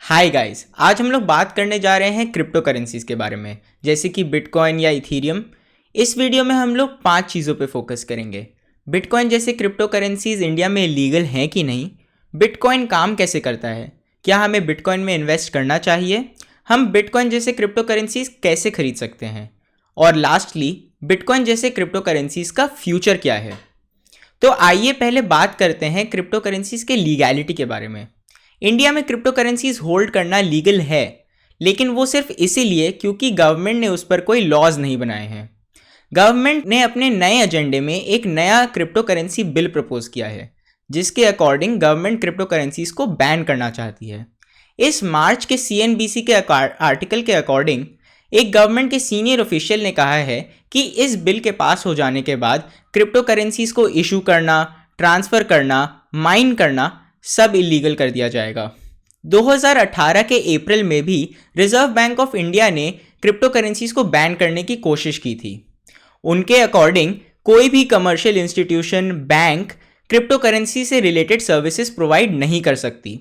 Hi guys, आज हम लोग बात करने जा रहे हैं क्रिप्टो करेंसीज के बारे में, जैसे कि बिटकॉइन या इथीरियम। इस वीडियो में हम लोग 5 चीज़ों पे फोकस करेंगे। बिटकॉइन जैसे क्रिप्टो करेंसीज इंडिया में लीगल हैं कि नहीं, बिटकॉइन काम कैसे करता है, क्या हमें बिटकॉइन में इन्वेस्ट करना चाहिए, हम बिटकॉइन जैसे क्रिप्टो करेंसीज कैसे खरीद सकते हैं, और लास्टली बिटकॉइन जैसे क्रिप्टो करेंसीज का फ्यूचर क्या है। तो आइए पहले बात करते हैं क्रिप्टो करेंसीज के लीगैलिटी के बारे में। इंडिया में क्रिप्टो करेंसीज होल्ड करना लीगल है, लेकिन वो सिर्फ इसीलिए क्योंकि गवर्नमेंट ने उस पर कोई लॉज नहीं बनाए हैं। गवर्नमेंट ने अपने नए एजेंडे में एक नया क्रिप्टो करेंसी बिल प्रपोज किया है, जिसके अकॉर्डिंग गवर्नमेंट क्रिप्टो करेंसीज को बैन करना चाहती है। इस मार्च के CNBC के आर्टिकल के अकॉर्डिंग एक गवर्नमेंट के सीनियर ऑफिशियल ने कहा है कि इस बिल के पास हो जाने के बाद क्रिप्टो करेंसीज को इशू करना, ट्रांसफ़र करना, माइन करना सब इलीगल कर दिया जाएगा। 2018 के अप्रैल में भी रिजर्व बैंक ऑफ इंडिया ने क्रिप्टो करेंसीज को बैन करने की कोशिश की थी। उनके अकॉर्डिंग कोई भी commercial institution, bank crypto currency से रिलेटेड सर्विसेज प्रोवाइड नहीं कर सकती।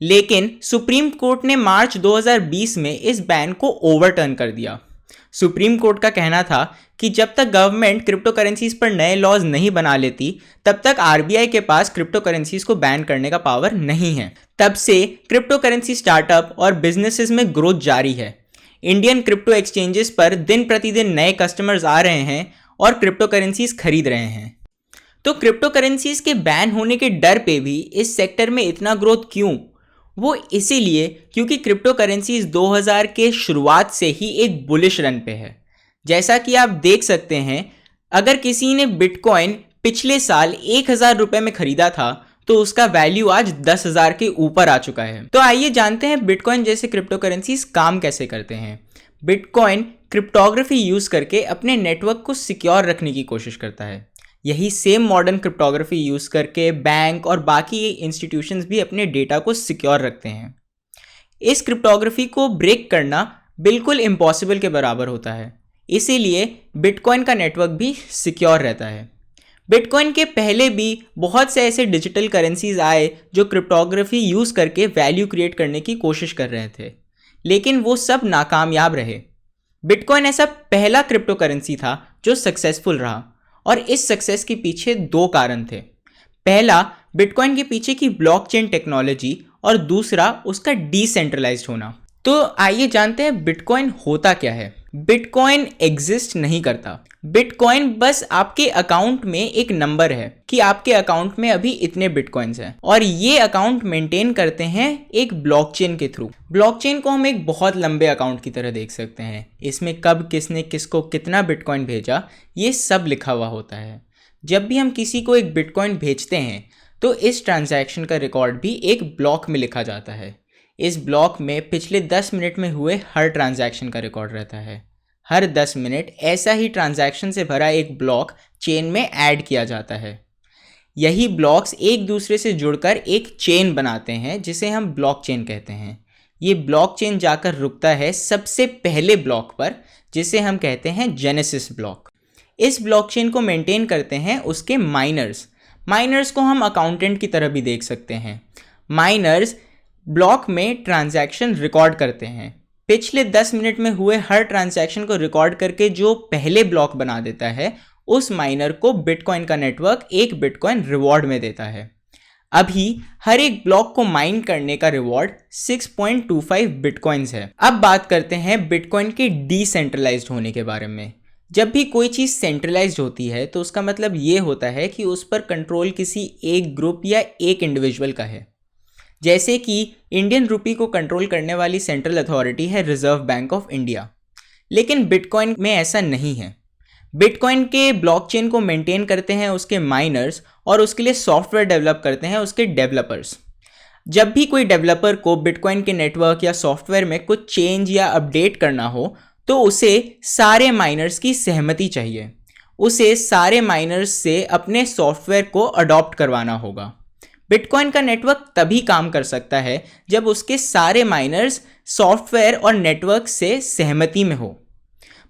लेकिन सुप्रीम कोर्ट ने मार्च 2020 में इस बैन को ओवरटर्न कर दिया। सुप्रीम कोर्ट का कहना था कि जब तक गवर्नमेंट क्रिप्टो करेंसीज पर नए लॉज नहीं बना लेती, तब तक RBI के पास क्रिप्टो करेंसीज को बैन करने का पावर नहीं है। तब से क्रिप्टो करेंसी स्टार्टअप और बिजनेसेस में ग्रोथ जारी है। इंडियन क्रिप्टो एक्सचेंजेस पर दिन प्रतिदिन नए कस्टमर्स आ रहे हैं और क्रिप्टो करेंसीज खरीद रहे हैं। तो क्रिप्टो करेंसीज के बैन होने के डर पे भी इस सेक्टर में इतना ग्रोथ क्यों? वो इसीलिए क्योंकि क्रिप्टो करेंसीज 2000 के शुरुआत से ही एक बुलिश रन पे है। जैसा कि आप देख सकते हैं, अगर किसी ने बिटकॉइन पिछले साल 1000 रुपये में खरीदा था तो उसका वैल्यू आज 10,000 के ऊपर आ चुका है। तो आइए जानते हैं बिटकॉइन जैसे क्रिप्टो करेंसीज काम कैसे करते हैं। बिटकॉइन क्रिप्टोग्राफी यूज करके अपने नेटवर्क को सिक्योर रखने की कोशिश करता है। यही सेम मॉडर्न क्रिप्टोग्राफी यूज करके बैंक और बाकी इंस्टीट्यूशंस भी अपने डेटा को सिक्योर रखते हैं। इस क्रिप्टोग्राफी को ब्रेक करना बिल्कुल इम्पॉसिबल के बराबर होता है, इसीलिए बिटकॉइन का नेटवर्क भी सिक्योर रहता है। बिटकॉइन के पहले भी बहुत से ऐसे डिजिटल करेंसीज आए जो क्रिप्टोग्राफी यूज करके वैल्यू क्रिएट करने की कोशिश कर रहे थे, लेकिन वो सब नाकामयाब रहे। बिटकॉइन ऐसा पहला क्रिप्टो करेंसी था जो सक्सेसफुल रहा, और इस सक्सेस के पीछे 2 कारण थे। पहला, बिटकॉइन के पीछे की ब्लॉकचेन टेक्नोलॉजी, और दूसरा उसका डिसेंट्रलाइज्ड होना। तो आइए जानते हैं बिटकॉइन होता क्या है। बिटकॉइन एग्जिस्ट नहीं करता। बिटकॉइन बस आपके अकाउंट में एक नंबर है कि आपके अकाउंट में अभी इतने बिटकॉइंस हैं, और ये अकाउंट मेंटेन करते हैं एक ब्लॉकचेन के थ्रू। ब्लॉकचेन को हम एक बहुत लंबे अकाउंट की तरह देख सकते हैं। इसमें कब किसने किसको कितना बिटकॉइन भेजा, ये सब लिखा हुआ होता है। जब भी हम किसी को एक बिटकॉइन भेजते हैं तो इस ट्रांजैक्शन का रिकॉर्ड भी एक ब्लॉक में लिखा जाता है। इस ब्लॉक में पिछले 10 मिनट में हुए हर ट्रांजैक्शन का रिकॉर्ड रहता है। हर 10 मिनट ऐसा ही ट्रांजैक्शन से भरा एक ब्लॉक चेन में ऐड किया जाता है। यही ब्लॉक्स एक दूसरे से जुड़कर एक चेन बनाते हैं, जिसे हम ब्लॉकचेन कहते हैं। ये ब्लॉकचेन जाकर रुकता है सबसे पहले ब्लॉक पर, जिसे हम कहते हैं जेनेसिस ब्लॉक। इस ब्लॉकचेन को मेंटेन करते हैं उसके माइनर्स। माइनर्स को हम अकाउंटेंट की तरह भी देख सकते हैं। माइनर्स ब्लॉक में ट्रांजैक्शन रिकॉर्ड करते हैं। पिछले 10 मिनट में हुए हर ट्रांजैक्शन को रिकॉर्ड करके जो पहले ब्लॉक बना देता है, उस माइनर को बिटकॉइन का नेटवर्क एक बिटकॉइन रिवॉर्ड में देता है। अभी हर एक ब्लॉक को माइन करने का रिवॉर्ड 6.25 बिटकॉइंस है। अब बात करते हैं बिटकॉइन के डिसेंट्रलाइज्ड होने के बारे में। जब भी कोई चीज़ सेंट्रलाइज्ड होती है तो उसका मतलब ये होता है कि उस पर कंट्रोल किसी एक ग्रुप या एक इंडिविजुअल का है। जैसे कि इंडियन रुपी को कंट्रोल करने वाली सेंट्रल अथॉरिटी है रिजर्व बैंक ऑफ इंडिया, लेकिन बिटकॉइन में ऐसा नहीं है। बिटकॉइन के ब्लॉकचेन को मेंटेन करते हैं उसके माइनर्स, और उसके लिए सॉफ्टवेयर डेवलप करते हैं उसके डेवलपर्स। जब भी कोई डेवलपर को बिटकॉइन के नेटवर्क या सॉफ्टवेयर में कुछ चेंज या अपडेट करना हो तो उसे सारे माइनर्स की सहमति चाहिए। उसे सारे माइनर्स से अपने सॉफ्टवेयर को अडॉप्ट करवाना होगा। बिटकॉइन का नेटवर्क तभी काम कर सकता है जब उसके सारे माइनर्स सॉफ्टवेयर और नेटवर्क से सहमति में हो।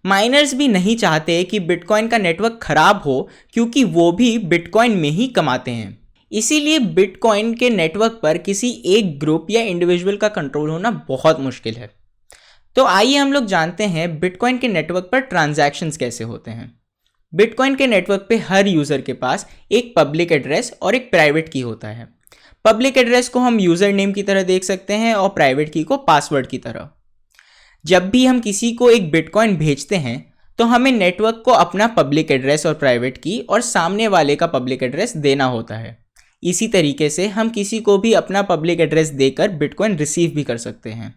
माइनर्स भी नहीं चाहते कि बिटकॉइन का नेटवर्क खराब हो, क्योंकि वो भी बिटकॉइन में ही कमाते हैं। इसीलिए बिटकॉइन के नेटवर्क पर किसी एक ग्रुप या इंडिविजुअल का कंट्रोल होना बहुत मुश्किल है। तो आइए हम लोग जानते हैं बिटकॉइन के नेटवर्क पर ट्रांजैक्शंस कैसे होते हैं। बिटकॉइन के नेटवर्क पे हर यूज़र के पास एक पब्लिक एड्रेस और एक प्राइवेट की होता है। पब्लिक एड्रेस को हम यूज़र नेम की तरह देख सकते हैं और प्राइवेट की को पासवर्ड की तरह। जब भी हम किसी को एक बिटकॉइन भेजते हैं तो हमें नेटवर्क को अपना पब्लिक एड्रेस और प्राइवेट की और सामने वाले का पब्लिक एड्रेस देना होता है। इसी तरीके से हम किसी को भी अपना पब्लिक एड्रेस देकर बिटकॉइन रिसीव भी कर सकते हैं।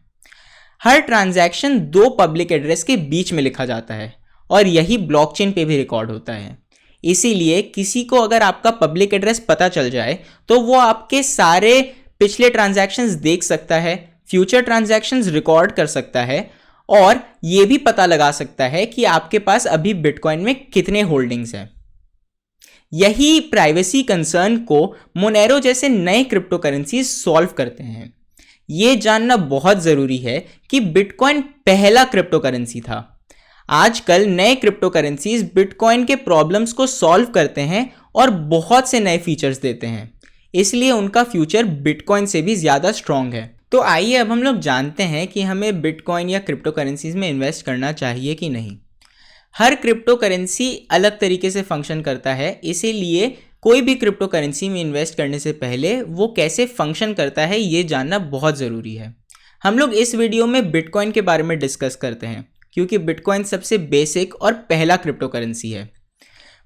हर ट्रांजैक्शन दो पब्लिक एड्रेस के बीच में लिखा जाता है और यही ब्लॉकचेन पे भी रिकॉर्ड होता है। इसीलिए किसी को अगर आपका पब्लिक एड्रेस पता चल जाए तो वो आपके सारे पिछले ट्रांजैक्शंस देख सकता है, फ्यूचर ट्रांजैक्शंस रिकॉर्ड कर सकता है और ये भी पता लगा सकता है कि आपके पास अभी बिटकॉइन में कितने होल्डिंग्स हैं। यही प्राइवेसी कंसर्न को मोनेरो जैसे नए क्रिप्टो करेंसीज सॉल्व करते हैं। ये जानना बहुत ज़रूरी है कि बिटकॉइन पहला क्रिप्टो करेंसी था। आजकल नए क्रिप्टो करेंसीज बिटकॉइन के प्रॉब्लम्स को सॉल्व करते हैं और बहुत से नए फीचर्स देते हैं, इसलिए उनका फ्यूचर बिटकॉइन से भी ज़्यादा स्ट्रॉन्ग है। तो आइए अब हम लोग जानते हैं कि हमें बिटकॉइन या क्रिप्टो करेंसीज में इन्वेस्ट करना चाहिए कि नहीं। हर क्रिप्टो करेंसी अलग तरीके से फंक्शन करता है, इसीलिए कोई भी क्रिप्टो करेंसी में इन्वेस्ट करने से पहले वो कैसे फंक्शन करता है ये जानना बहुत ज़रूरी है। हम लोग इस वीडियो में बिटकॉइन के बारे में डिस्कस करते हैं क्योंकि बिटकॉइन सबसे बेसिक और पहला क्रिप्टो करेंसी है।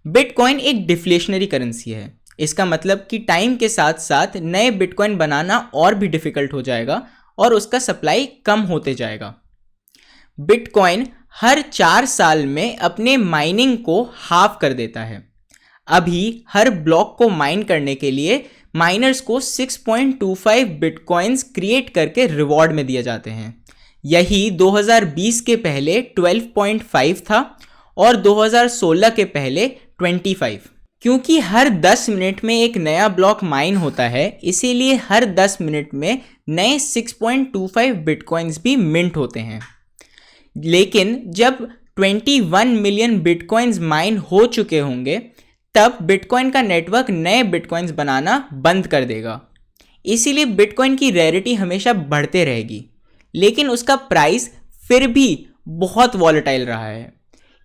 बिटकॉइन एक डिफ्लेशनरी करेंसी है। इसका मतलब कि टाइम के साथ साथ नए बिटकॉइन बनाना और भी डिफ़िकल्ट हो जाएगा और उसका सप्लाई कम होते जाएगा। बिटकॉइन हर 4 साल में अपने माइनिंग को हाफ कर देता है। अभी हर ब्लॉक को माइन करने के लिए माइनर्स को 6.25 बिटकॉइंस क्रिएट करके रिवॉर्ड में दिए जाते हैं। यही 2020 के पहले 12.5 था और 2016 के पहले 25। क्योंकि हर 10 मिनट में एक नया ब्लॉक माइन होता है, इसीलिए हर 10 मिनट में नए 6.25 बिटकॉइंस भी मिंट होते हैं। लेकिन जब 21 मिलियन बिटकॉइंस माइन हो चुके होंगे तब बिटकॉइन का नेटवर्क नए बिटकॉइंस बनाना बंद कर देगा। इसीलिए बिटकॉइन की रेयरिटी हमेशा बढ़ते रहेगी, लेकिन उसका प्राइस फिर भी बहुत वॉलेटाइल रहा है।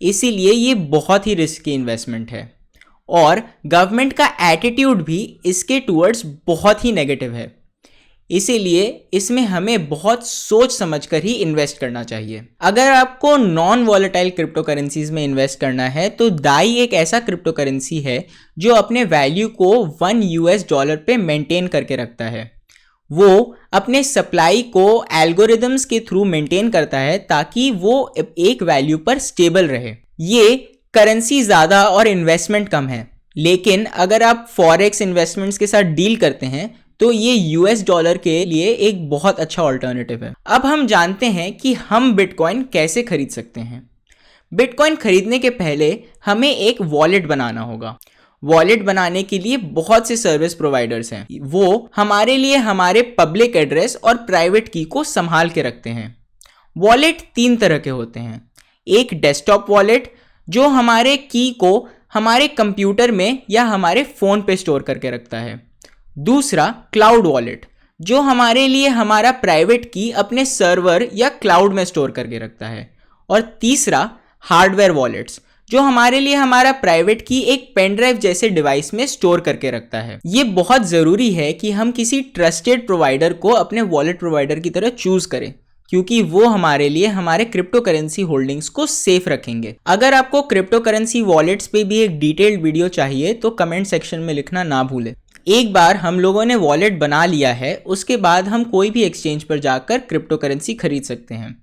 इसीलिए ये बहुत ही रिस्की इन्वेस्टमेंट है और गवर्नमेंट का एटीट्यूड भी इसके टूवर्ड्स बहुत ही नेगेटिव है। इसीलिए इसमें हमें बहुत सोच समझकर ही इन्वेस्ट करना चाहिए। अगर आपको नॉन वॉलेटाइल क्रिप्टो करेंसीज में इन्वेस्ट करना है तो दाई एक ऐसा क्रिप्टो करेंसी है जो अपने वैल्यू को $1 पे मेंटेन करके रखता है। वो अपने सप्लाई को एल्गोरिदम्स के थ्रू मेंटेन करता है ताकि वो एक वैल्यू पर स्टेबल रहे। ये करेंसी ज़्यादा और इन्वेस्टमेंट कम है, लेकिन अगर आप फॉरेक्स इन्वेस्टमेंट्स के साथ डील करते हैं तो ये $, के लिए एक बहुत अच्छा ऑल्टरनेटिव है। अब हम जानते हैं कि हम बिटकॉइन कैसे खरीद सकते हैं। बिटकॉइन खरीदने के पहले हमें एक वॉलेट बनाना होगा। वॉलेट बनाने के लिए बहुत से सर्विस प्रोवाइडर्स हैं, वो हमारे लिए हमारे पब्लिक एड्रेस और प्राइवेट की को संभाल के रखते हैं। वॉलेट 3 तरह के होते हैं। एक डेस्कटॉप वॉलेट जो हमारे की को हमारे कंप्यूटर में या हमारे फ़ोन पे स्टोर करके रखता है। दूसरा क्लाउड वॉलेट जो हमारे लिए हमारा प्राइवेट की अपने सर्वर या क्लाउड में स्टोर करके रखता है। और तीसरा हार्डवेयर वॉलेट्स जो हमारे लिए हमारा प्राइवेट की एक पेन ड्राइव जैसे डिवाइस में स्टोर करके रखता है। ये बहुत ज़रूरी है कि हम किसी ट्रस्टेड प्रोवाइडर को अपने वॉलेट प्रोवाइडर की तरह चूज़ करें, क्योंकि वो हमारे लिए हमारे क्रिप्टो करेंसी होल्डिंग्स को सेफ रखेंगे। अगर आपको क्रिप्टो करेंसी वॉलेट्स पे भी एक डिटेल्ड वीडियो चाहिए तो कमेंट सेक्शन में लिखना ना भूलें। एक बार हम लोगों ने वॉलेट बना लिया है, उसके बाद हम कोई भी एक्सचेंज पर जाकर क्रिप्टो करेंसी खरीद सकते हैं।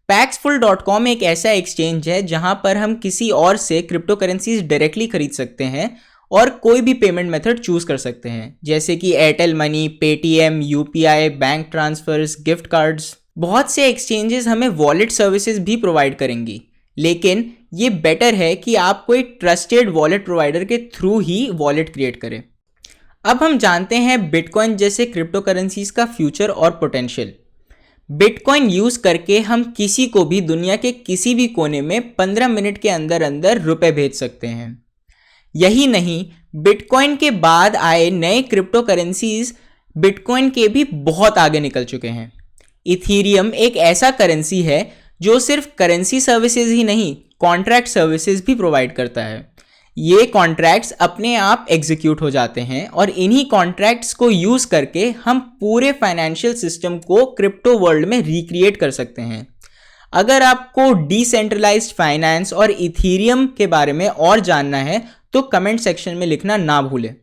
paxful.com एक ऐसा एक्सचेंज है जहां पर हम किसी और से क्रिप्टो करेंसीज डायरेक्टली खरीद सकते हैं और कोई भी पेमेंट मेथड चूज कर सकते हैं, जैसे कि Airtel money, Paytm, UPI, bank transfers, gift cards. बहुत से एक्सचेंजेस हमें वॉलेट सर्विसेज भी प्रोवाइड करेंगी, लेकिन ये बेटर है कि आप कोई ट्रस्टेड वॉलेट प्रोवाइडर के थ्रू ही वॉलेट क्रिएट करें। अब हम जानते हैं बिटकॉइन जैसे क्रिप्टो करेंसीज का फ्यूचर और पोटेंशियल। बिटकॉइन यूज़ करके हम किसी को भी दुनिया के किसी भी कोने में 15 मिनट के अंदर अंदर रुपए भेज सकते हैं। यही नहीं, बिटकॉइन के बाद आए नए क्रिप्टो करेंसीज बिटकॉइन के भी बहुत आगे निकल चुके हैं। इथीरियम एक ऐसा करेंसी है जो सिर्फ करेंसी सर्विसेज ही नहीं, कॉन्ट्रैक्ट सर्विसेज भी प्रोवाइड करता है। ये कॉन्ट्रैक्ट्स अपने आप एग्जीक्यूट हो जाते हैं और इन्हीं कॉन्ट्रैक्ट्स को यूज़ करके हम पूरे फाइनेंशियल सिस्टम को क्रिप्टो वर्ल्ड में रिक्रिएट कर सकते हैं। अगर आपको डिसेंट्रलाइज्ड फाइनेंस और इथीरियम के बारे में और जानना है तो कमेंट सेक्शन में लिखना ना भूलें।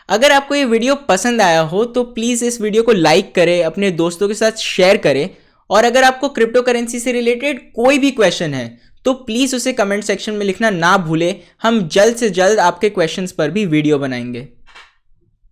अगर आपको ये वीडियो पसंद आया हो तो प्लीज़ इस वीडियो को लाइक करें, अपने दोस्तों के साथ शेयर करें, और अगर आपको क्रिप्टो करेंसी से रिलेटेड कोई भी क्वेश्चन है तो प्लीज़ उसे कमेंट सेक्शन में लिखना ना भूलें। हम जल्द से जल्द आपके क्वेश्चंस पर भी वीडियो बनाएंगे।